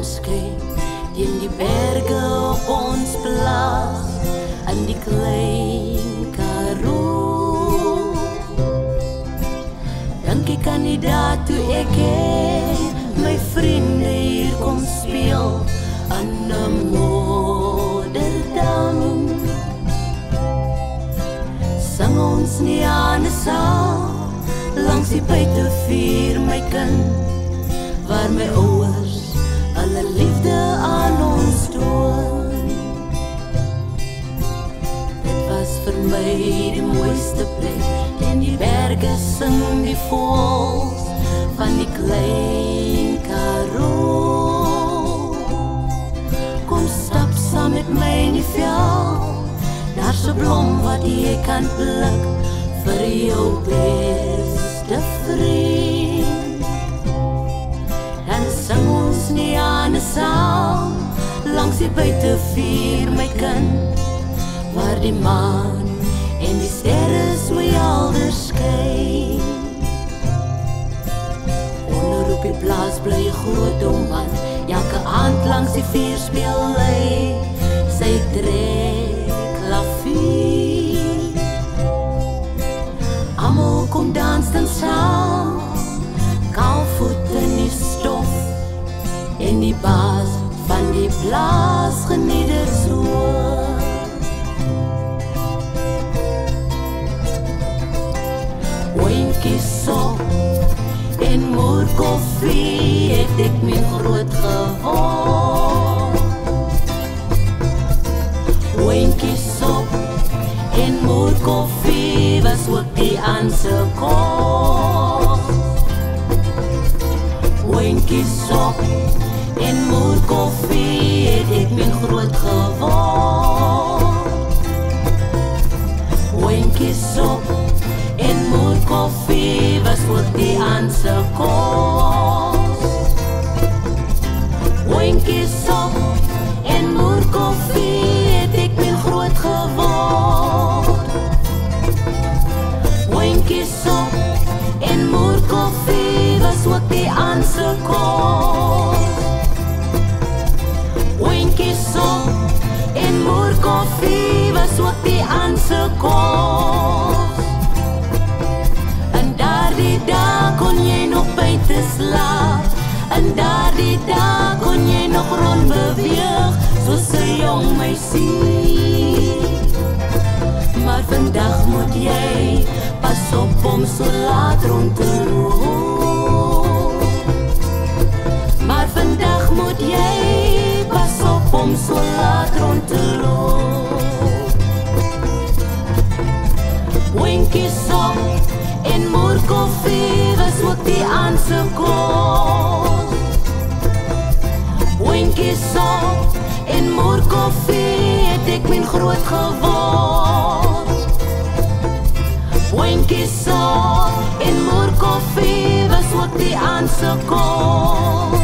ons kyk teen die berge op ons plaas in die klein Karoo. Dink ek aan die dae toe ek en my vriende hier kom speel in 'n moderdam. Sang ons nie aan 'n saal langs die buitevuur, my kind, waar my ouers alle liefde aan ons toon. Dit was vir my die mooiste plek, en die berge sing die voëls van die klein Karoo. Kom stap saam met my in die veld, daar's 'n blom wat jy kan pluk vir jou beste vriend. Dan sing ons nie aan 'n saal langs die buitevuur, my kind, waar die maan en die sterre so helder skyn. Onder op die plaas bly 'n groot ou man, elke aand langs die vuur speel hy sy trekklavier. Almal kom dans dan saam, kaalvoet in die stof, en die baas van die plaas geniet dit so. Oentjie sop en moer koffie het ek mee groot geword. Oentjie sop en moer koffie was ook die aanse kos. Oentjie sop en moer koffie het ek mee groot geword. Oentjie sop en moer koffie was ook die aanse kos. Oentjie sop en moer koffie het ek mee groot geword. Oentjie sop en moer koffie was ook die aanse kos. Oentjie sop en moer koffie was ook die aanse kos. En daardie dag kon jy nog buite slaap, en daardie dag kon jy nog rond beweeg soos 'n jong meisie. Maar vandag moet jy pas op om so laat rond te loop. Maar vandag moet jy pas op om so laat rond te loop. Oentjie sop en moer koffie was ook die aanse kos. Oentjie sop en moer koffie het ek min groot geword. Oentjie sop en moer koffie was ook die aanse kos.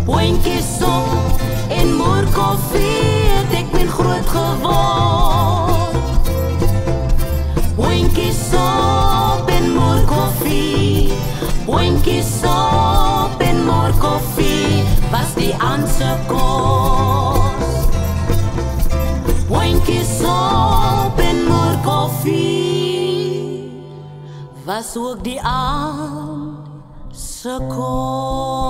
Oentjie sop en moer koffie het ek min groot geword. Oentjie sop en moer koffie, oentjie sop en moer koffie was die aanse kos. Oentjie sop en moer koffie was ook die aanse kos.